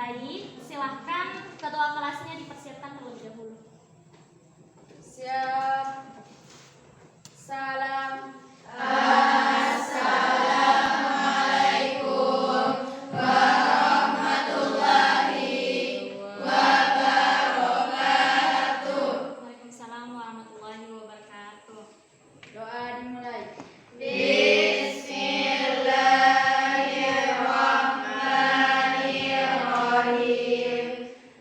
Baik, silahkan ketua kelasnya dipersiapkan terlebih dahulu. Siap. Salam. Assalamualaikum warahmatullahi wabarakatuh. Waalaikumsalam warahmatullahi wabarakatuh. Doa dimulai. Bismillahirrahmanirrahim.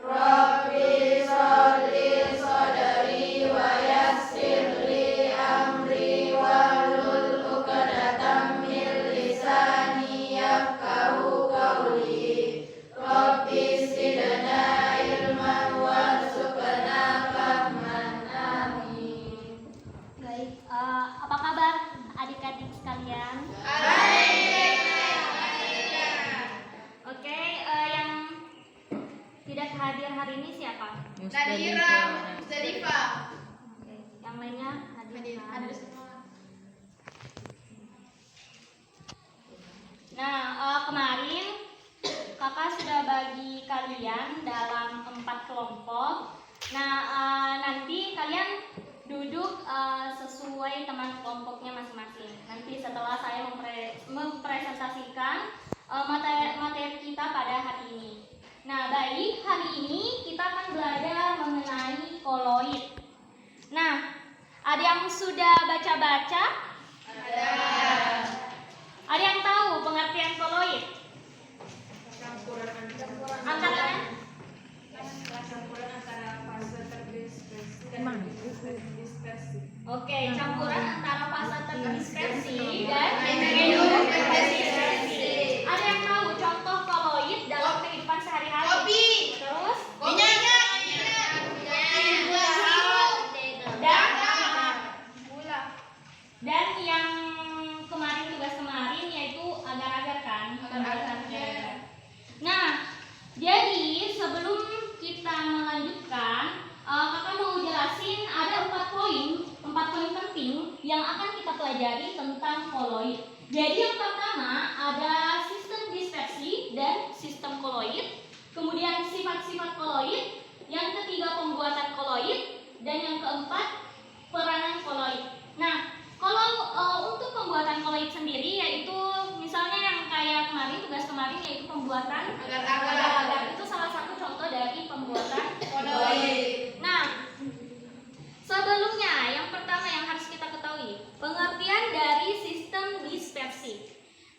Rabbi sholli sadri wa yassir li amri wahlul 'uqdatam min lisani yafqahu qawli. Rabbi zidna ilman warzuqna fahman. Amin. Baik, apa kabar adik-adik sekalian? Oke, yang tidak hadir hari ini siapa? Nadira, Musdalifah. Oke, yang lainnya hadir. Hadir semua. Nah, kemarin kakak sudah bagi kalian dalam 4 kelompok. Nah, nanti kalian duduk sesuai teman kelompoknya masing-masing. Nanti setelah saya mempresentasikan materi kita pada hari ini. Nah, baik, hari ini kita akan belajar mengenai koloid. Nah, ada yang sudah baca-baca? Ada yang tahu pengertian koloid? Antara Oke, campuran antara fase terdispersi dan medium terdispersi. Ada yang tahu contoh koloid dalam kehidupan sehari-hari? Kopi. Terus? Minyak. Dan yang kemarin tugas kemarin yaitu agar-agar kan? Agar-agar. Nah, jadi sebelum kita melanjutkan, kakak mau jelasin ada 4 poin penting yang akan kita pelajari tentang koloid. Jadi yang pertama ada sistem dispersi dan sistem koloid, kemudian sifat-sifat koloid, yang ketiga pembuatan koloid, dan yang keempat peranan koloid. Nah, kalau untuk pembuatan koloid sendiri yaitu misalnya yang kayak kemarin tugas kemarin yaitu pembuatan agar-agar, itu salah satu contoh dari pembuatan koloid. Nah, sebelumnya yang pertama yang harus kita ketahui pengertian dari sistem dispersi.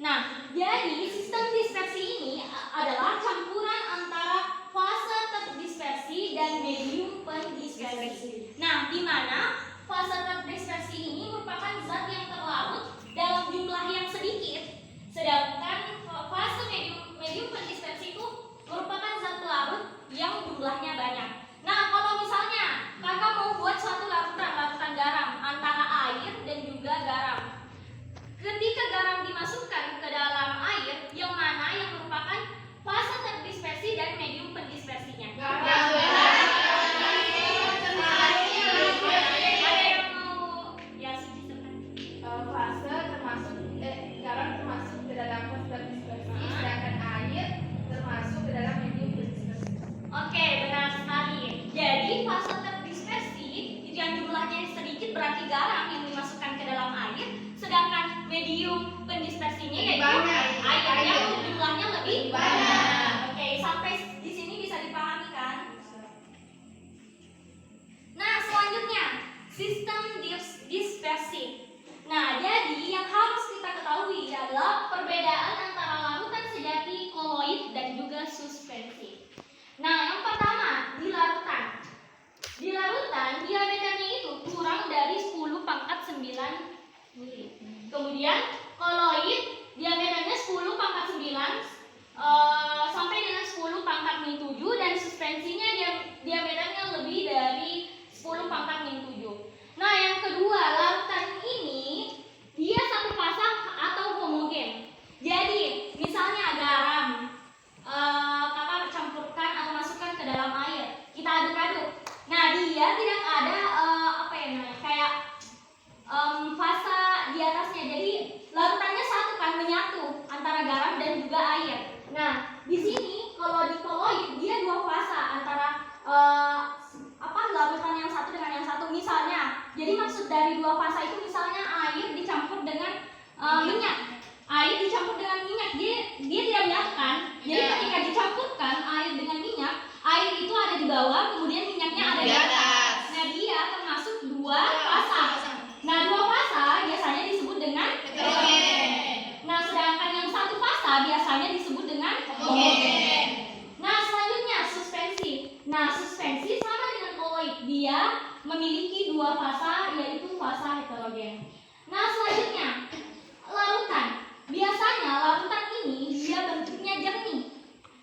Nah, jadi sistem dispersi ini adalah campuran antara fase terdispersi dan medium pendispersi. Nah, di mana fase terdispersi ini merupakan zat yang terlarut dalam jumlah yang sedikit, sedangkan fase medium pendispersi itu merupakan zat pelarut yang jumlahnya banyak. Nah, kalau misalnya kakak mau buat suatu larutan garam antara air dan juga garam, ketika garam dimasukkan ke dalam air, yang mana yang merupakan fase terdispersi dan medium pendispersinya? Fase termasuk garam termasuk ke dalam fase terdispersi, sedangkan air termasuk ke dalam medium terdispersi. Oke, benar sekali. Jadi fase terdispersi itu yang jumlahnya sedikit berarti garam yang dimasukkan ke dalam air, sedangkan medium pendispersinya yaitu air yang jumlahnya lebih banyak. Oke, sampai di sini bisa dipahami kan? Nah, selanjutnya sistem dispersi. Nah, jadi yang harus kita ketahui adalah perbedaan antara larutan sejati, koloid, dan juga suspensi. Nah, yang pertama, di larutan. Di larutan, diameternya itu kurang dari 10 pangkat 9 mili. Kemudian, koloid, diameternya 10 pangkat 9 sampai dengan 10 pangkat min 7, dan suspensinya diameternya lebih dari 10 pangkat min 7. Nah, yang kedua, larutan ini dia satu fasa atau homogen. Jadi, misalnya garam, kakak campurkan atau masukkan ke dalam air, kita aduk-aduk. Nah, dia tidak ada kayak fasa di atasnya. Jadi, larutannya satu kan, menyatu antara garam dan juga air. Nah, di sini kalau di koloid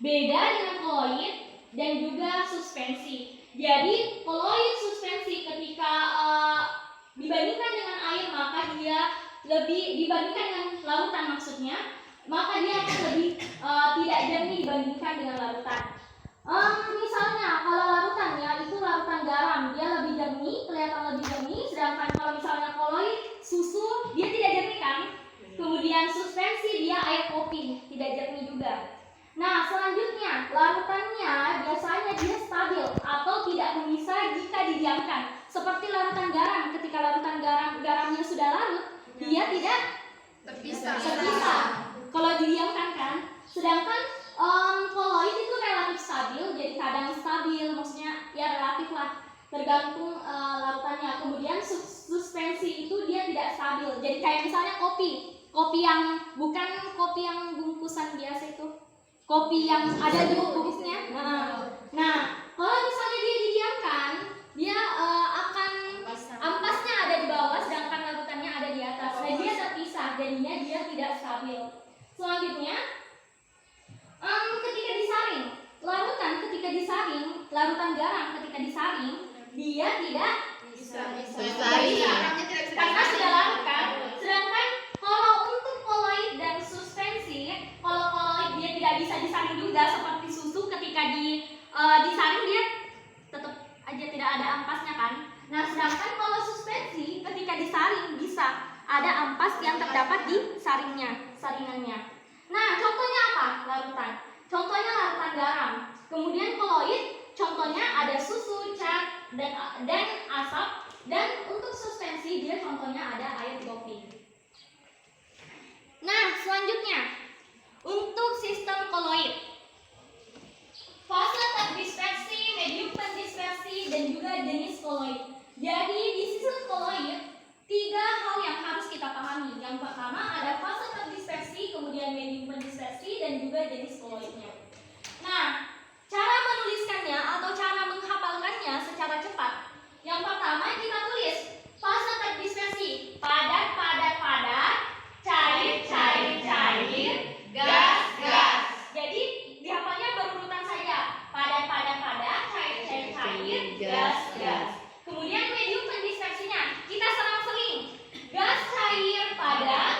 Beda dengan koloid dan juga suspensi. Jadi koloid suspensi ketika dibandingkan dengan air, maka dia lebih, dibandingkan dengan larutan maksudnya, maka dia akan lebih tidak jernih dibandingkan dengan larutan. Misalnya kalau larutannya itu larutan garam, dia lebih jernih, kelihatan lebih jernih. Sedangkan kalau misalnya koloid susu, dia tidak jernih kan. Kemudian suspensi dia air kopi, tidak jernih juga. Nah, selanjutnya larutannya biasanya dia stabil atau tidak menyisa jika didiamkan. Seperti larutan garam, ketika larutan garamnya sudah larut, dia tidak Terpisah. kalau didiamkan kan. Sedangkan koloid itu relatif stabil, jadi kadang stabil, maksudnya ya relatif lah, tergantung larutannya. Kemudian suspensi itu dia tidak stabil, jadi kayak misalnya kopi yang bukan kopi yang bungkusan biasa itu, kopi yang ada di bungkusnya. Nah, kalau misalnya dia didiamkan, dia akan ampasnya ada di bawah, sedangkan larutannya ada di atas. Nah, dia terpisah, jadinya dia tidak stabil. Selanjutnya, ketika disaring, larutan garam ketika disaring, dia tidak Bisa. karena sudah larut kan. Sedangkan kalau untuk koloid dan suspensi, kalau koloid dia tidak bisa disaring juga seperti susu, ketika disaring dia tetap aja tidak ada ampasnya kan. Nah, sedangkan kalau suspensi ketika disaring bisa ada ampas yang terdapat di saringannya. Nah, contohnya apa? Larutan. Contohnya larutan garam. Kemudian koloid, contohnya ada susu, cat, dan asap. Dan untuk suspensi dia contohnya ada air kopi. Nah, selanjutnya untuk sistem koloid, fase terdispersi, medium terdispersi, dan juga jenis koloid. Jadi di sistem koloid 3 hal yang harus kita pahami. Yang pertama ada fase terdispersi, kemudian medium terdispersi, dan juga jenis koloidnya. Nah, cara menuliskannya atau cara menghafalkannya secara cepat. Yang pertama kita tulis fase terdispersi, padat, cair, gas. Jadi dihafalnya berurutan saja. Padat, cair, gas. Kemudian medium terdispersinya kita selang-seling. Gas, cair, padat.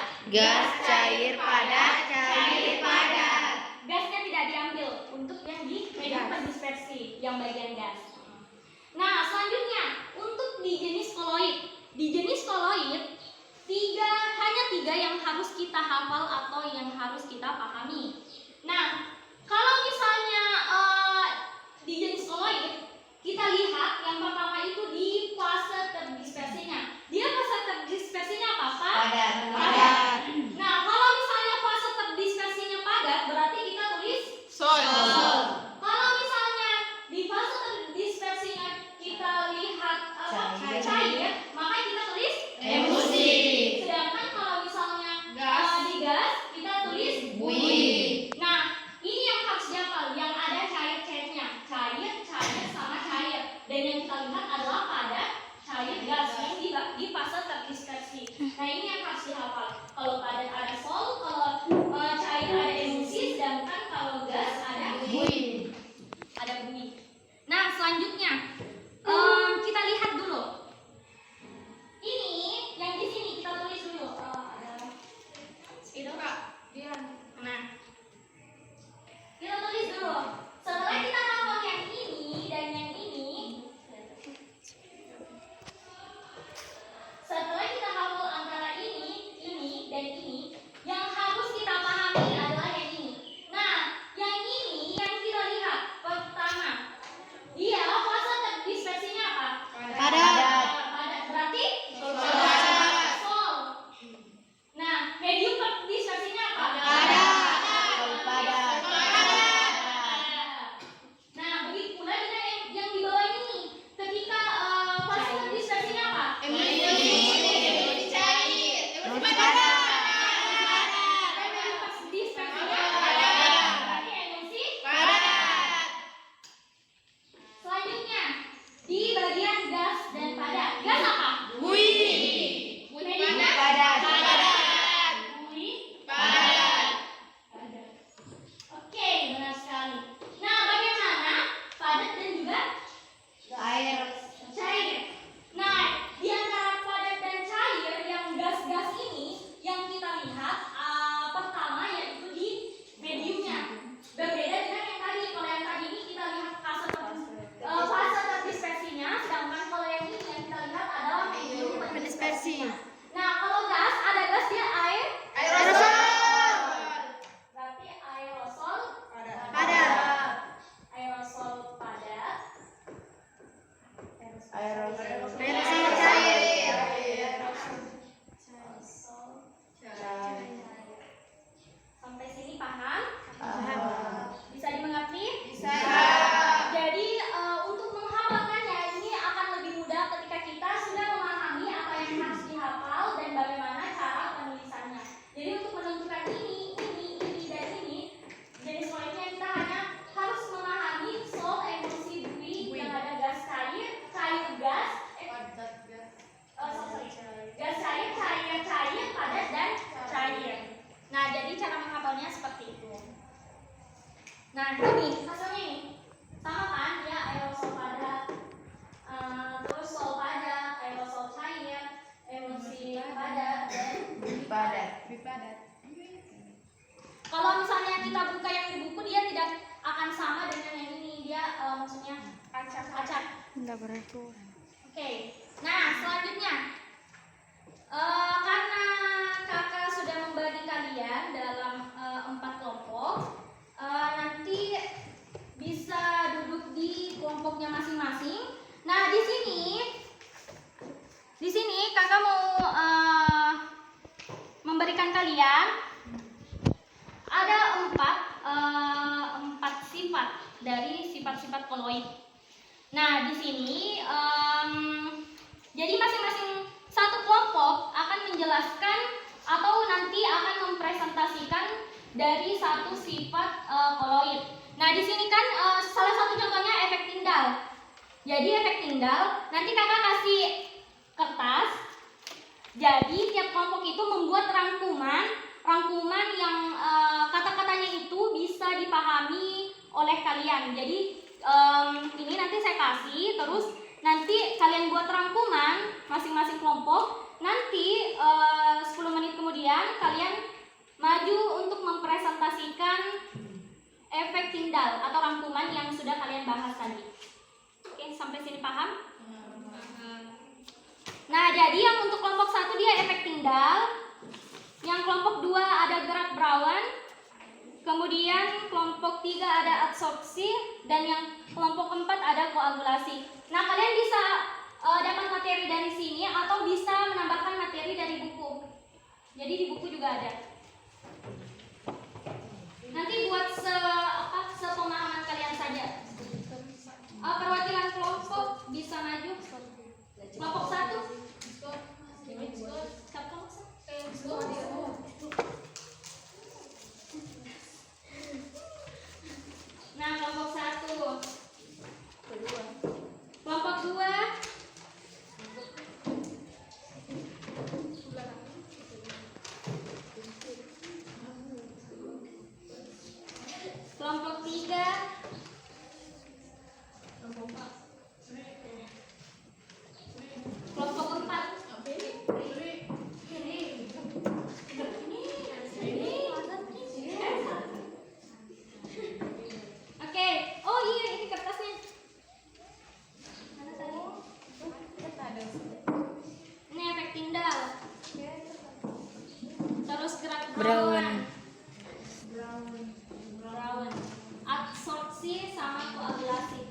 Gasnya tidak diambil untuk yang di medium terdispersi, yang bagian gas. Nah, selanjutnya untuk di jenis koloid. Di jenis koloid hanya 3 yang harus kita hafal atau yang harus kita pahami. Nah, kalau misalnya di jenis koloid kita lihat yang pertama itu di fase terdispersinya. Dia fase terdispersinya apa? Padat. Nah, kalau misalnya fase terdispersinya padat, berarti kita tulis Sol. Kalau misalnya di fase terdispersinya kita lihat cair, maka kita tulis Emulsi. Sedangkan kalau misalnya Gas. di gas kita tulis Buih. cara menghafalnya seperti itu. Nah, ini hasilnya nih. Sama kan? Dia aerosol padat, terus sol padat, aerosol cair, emulsi padat, dan Bipadat. kalau misalnya kita buka yang di buku, dia tidak akan sama dengan yang ini. Dia maksudnya acak. Oke. Nah, selanjutnya karena kakak sudah membagi kalian dalam 4 kelompok, nanti bisa duduk di kelompoknya masing-masing. Nah, di sini kakak mau memberikan kalian ada 4 sifat dari sifat-sifat koloid. Nah, di sini jadi masing-masing satu kelompok akan menjelaskan atau nanti akan mempresentasikan dari satu sifat koloid. Nah, di sini kan salah satu contohnya efek tindal. Jadi efek tindal, nanti kakak kasih kertas. Jadi tiap kelompok itu membuat rangkuman yang kata-katanya itu bisa dipahami oleh kalian. Jadi ini nanti saya kasih, terus nanti kalian buat rangkuman masing-masing kelompok. Nanti 10 menit kemudian kalian maju untuk mempresentasikan efek tindal atau rangkuman yang sudah kalian bahas tadi. Oke, sampai sini paham? Nah, jadi yang untuk kelompok 1 dia efek tindal. Yang kelompok 2 ada gerak Brown. Kemudian kelompok 3 ada absorpsi, dan yang kelompok 4 ada koagulasi. Nah, kalian bisa dapat materi dari sini atau bisa menambahkan materi dari buku. Jadi di buku juga ada. Nanti buat sepemahaman kalian saja. Perwakilan kelompok bisa maju. Kelompok 1. Nah, kelompok 1. Kelompok 2. Kelompok 3. Kelompok 4. Oke. Oh iya, ini kertasnya. Mana tadi? Ini efek tindal. Terus gerak Brown. Absorpsi sama koagulasi.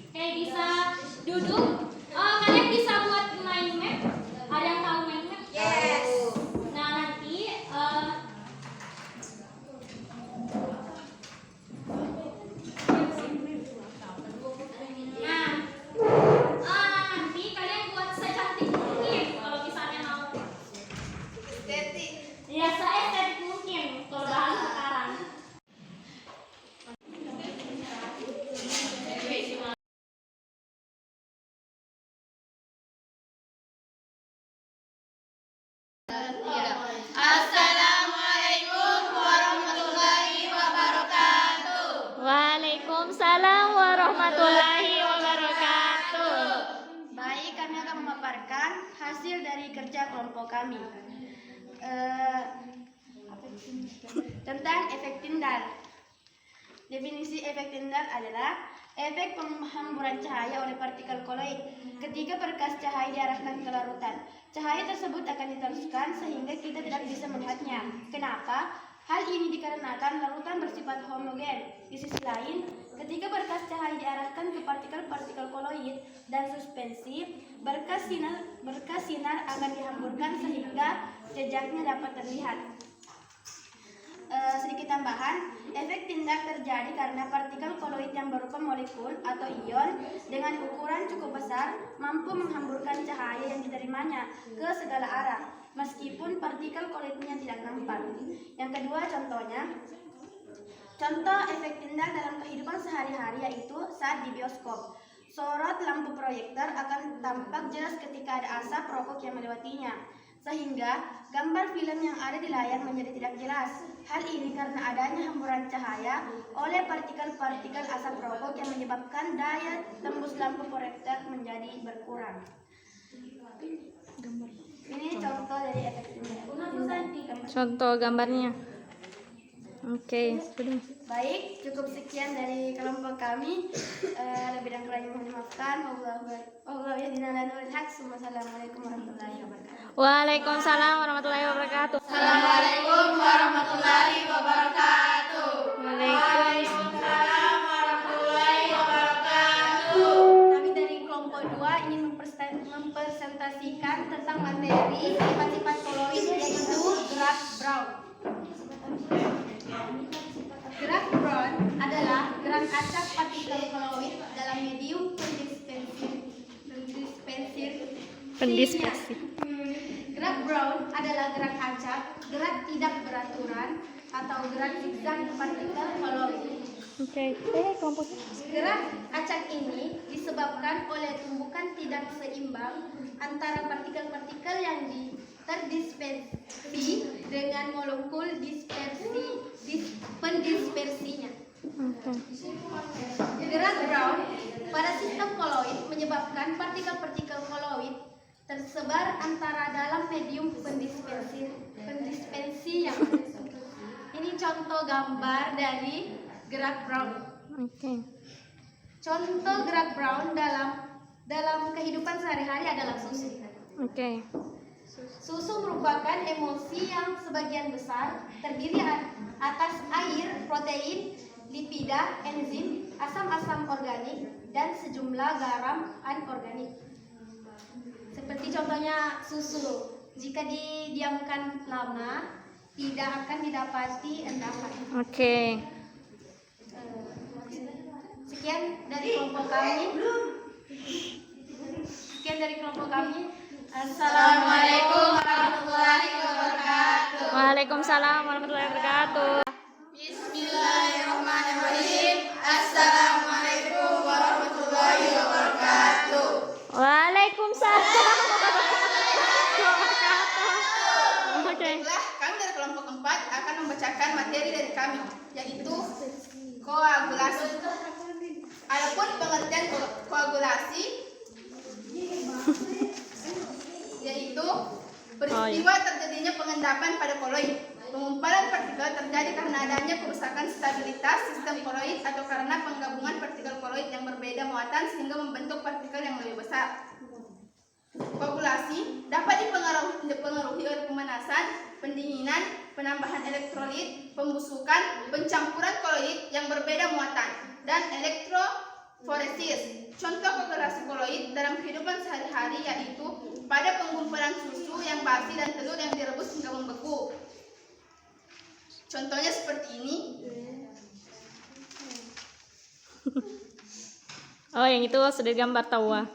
Oke, bisa duduk. Kalian bisa buat mind map. Ada yang tahu mind map? Yes. Nah, nanti nanti kalian buat secantik mungkin kalau misalnya mau. Estetik. Ya, seestetik mungkin kalau bahan sekarang. Assalamualaikum warahmatullahi wabarakatuh. Waalaikumsalam warahmatullahi wabarakatuh. Baik, kami akan memaparkan hasil dari kerja kelompok kami tentang efek tindal. Definisi efek tindal adalah efek penghamburan cahaya oleh partikel koloid ketika berkas cahaya diarahkan ke larutan. Cahaya tersebut akan diteruskan sehingga kita tidak bisa melihatnya. Kenapa? Hal ini dikarenakan larutan bersifat homogen. Di sisi lain, ketika berkas cahaya diarahkan ke partikel-partikel koloid dan suspensi, berkas sinar akan dihamburkan sehingga jejaknya dapat terlihat. Sedikit tambahan, efek tindal terjadi karena partikel koloid yang berupa molekul atau ion dengan ukuran cukup besar mampu menghamburkan cahaya yang diterimanya ke segala arah, meskipun partikel koloidnya tidak nampak. Yang kedua contoh efek tindal dalam kehidupan sehari-hari yaitu saat di bioskop. Sorot lampu proyektor akan tampak jelas ketika ada asap rokok yang melewatinya. sehingga gambar film yang ada di layar menjadi tidak jelas. Hal ini karena adanya hamburan cahaya oleh partikel-partikel asap rokok yang menyebabkan daya tembus lampu proyektor menjadi berkurang. Ini contoh dari efek tindak. Contoh gambarnya. Oke, sudah. Baik, cukup sekian dari kelompok kami. Lebih dan kurangnya mohon dimaafkan. Wassalamualaikum warahmatullahi wabarakatuh. Waalaikumsalam warahmatullahi wabarakatuh. Assalamualaikum warahmatullahi wabarakatuh. Waalaikumsalam. Kami dari kelompok 2 ingin mempresentasikan tentang materi sifat-sifat koloid yaitu gerak Brown. Gerak Brown adalah gerak acak partikel koloid dalam medium Pendispersi. Gerak Brown adalah gerak acak, gerak tidak beraturan atau gerak zigzag partikel koloid. Oke. Kelompok. Gerak acak ini disebabkan oleh tumbukan tidak seimbang antara partikel-partikel yang terdispersi dengan molekul pendispersinya. Gerak Brown pada sistem koloid menyebabkan partikel-partikel koloid tersebar antara dalam medium pendispersi yang ini contoh gambar dari gerak Brown. Oke. Contoh gerak Brown dalam kehidupan sehari-hari adalah susu. Oke. Susu merupakan emosi yang sebagian besar terdiri atas air, protein, lipida, enzim, asam-asam organik, dan sejumlah garam anorganik. Seperti contohnya susu, jika didiamkan lama tidak akan didapati endapan. Oke. Sekian dari kelompok kami. Assalamualaikum warahmatullahi wabarakatuh. Waalaikumsalam warahmatullahi wabarakatuh. Bismillahirrahmanirrahim. Assalamualaikum warahmatullahi wabarakatuh. Waalaikumsalam wabarakatuh. Oke. Baiklah, kami dari kelompok 4 akan membacakan materi dari kami, yaitu koagulasi. Adapun pengertian koagulasi yaitu peristiwa terjadinya pengendapan pada koloid. Pengumpalan partikel terjadi karena adanya kerusakan stabilitas sistem koloid atau karena penggabungan partikel koloid yang berbeda muatan sehingga membentuk partikel yang lebih besar. Koagulasi dapat dipengaruhi oleh pemanasan, pendinginan, penambahan elektrolit, pembusukan, pencampuran koloid yang berbeda muatan, dan elektroforesis. Contoh koagulasi koloid dalam kehidupan sehari-hari yaitu pada pengumpulan susu yang basi dan telur yang direbus hingga membeku. Contohnya seperti ini. Oh, yang itu sudah gambar tawa.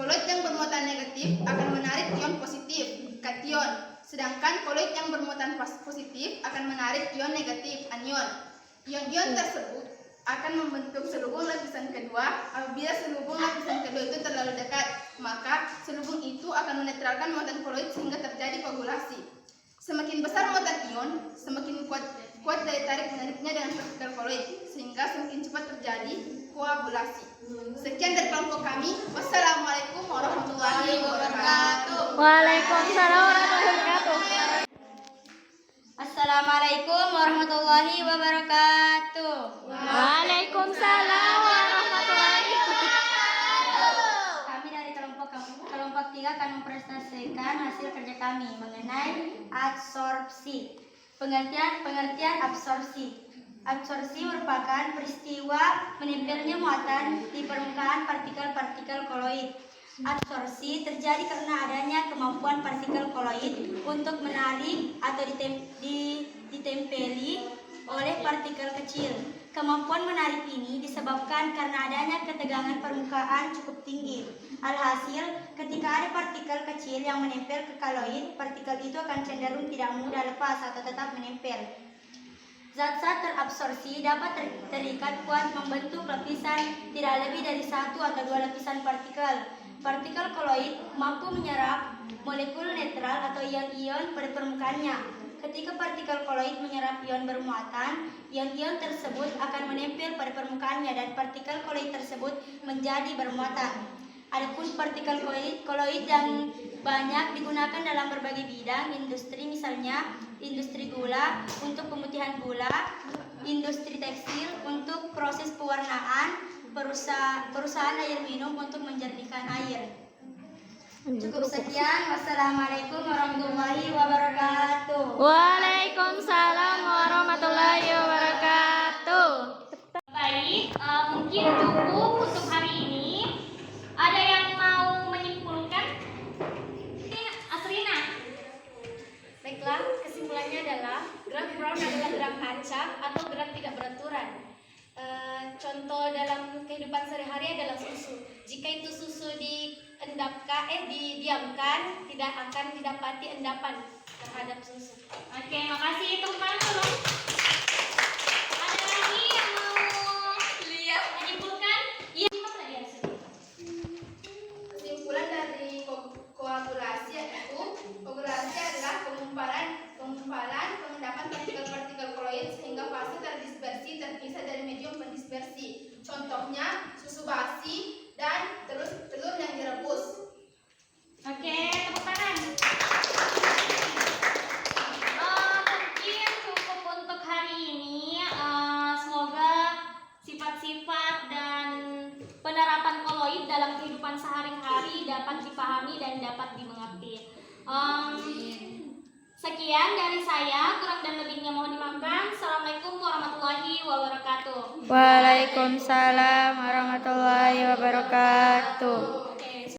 Koloid yang bermuatan negatif akan menarik ion positif, kation. Sedangkan koloid yang bermuatan positif akan menarik ion negatif, anion. Ion-ion tersebut akan membentuk selubung lapisan kedua. Apabila selubung lapisan kedua itu terlalu dekat, maka selubung itu akan menetralkan muatan koloid sehingga terjadi koagulasi. Semakin besar muatan ion, semakin kuat daya tarik menariknya dengan partikel koloid, sehingga semakin cepat terjadi koagulasi. Sekian dari kelompok kami. Wassalamualaikum warahmatullahi wabarakatuh. Waalaikumsalam warahmatullahi wabarakatuh. Assalamualaikum warahmatullahi wabarakatuh. Waalaikumsalam warahmatullahi wabarakatuh. Kami dari kelompok 3 akan mempresentasikan hasil kerja kami mengenai absorpsi. Pengertian absorpsi. Absorpsi merupakan peristiwa menempelnya muatan di permukaan partikel-partikel koloid. Absorpsi terjadi karena adanya kemampuan partikel koloid untuk menarik atau ditempeli oleh partikel kecil. Kemampuan menarik ini disebabkan karena adanya ketegangan permukaan cukup tinggi. Alhasil, ketika ada partikel kecil yang menempel ke koloid, partikel itu akan cenderung tidak mudah lepas atau tetap menempel. Zat-zat terabsorpsi dapat terikat kuat membentuk lapisan tidak lebih dari 1 atau 2 lapisan partikel. Partikel koloid mampu menyerap molekul netral atau ion-ion pada permukaannya. Ketika partikel koloid menyerap ion bermuatan, ion-ion tersebut akan menempel pada permukaannya dan partikel koloid tersebut menjadi bermuatan. Adapun partikel koloid yang banyak digunakan dalam berbagai bidang industri, misalnya industri gula untuk pemutihan gula, industri tekstil untuk proses pewarnaan, perusahaan air minum untuk menjernihkan air. Cukup sekian. Wassalamualaikum warahmatullahi wabarakatuh. Waalaikumsalam warahmatullahi wabarakatuh. Baik, mungkin cukup untuk hari ini. Ada yang mau menyimpulkan? Asrina. Baiklah, kesimpulannya adalah gerak Brown adalah gerak acak atau gerak tidak beraturan. Contoh dalam kehidupan sehari-hari adalah susu. Jika itu susu didiamkan, tidak akan didapati endapan terhadap susu. Oke, makasih teman tolong. Ada lagi yang mau menyimpulkan? Iya, gimana ya? Kesimpulan dari koagulasi yaitu koagulasi adalah pengumpalan pengendapan partikel-partikel koloid sehingga fase terdispersi terpisah dari medium pendispersi. Contohnya susu basi dan telur yang direbus. Oke, tepuk tangan. Mungkin cukup untuk hari ini. Semoga sifat-sifat dan penerapan koloid dalam kehidupan sehari-hari dapat dipahami dan dapat dimengerti. Sekian dari saya, kurang dan lebihnya mohon dimaafkan. Assalamualaikum warahmatullahi wabarakatuh. Waalaikumsalam warahmatullahi wabarakatuh.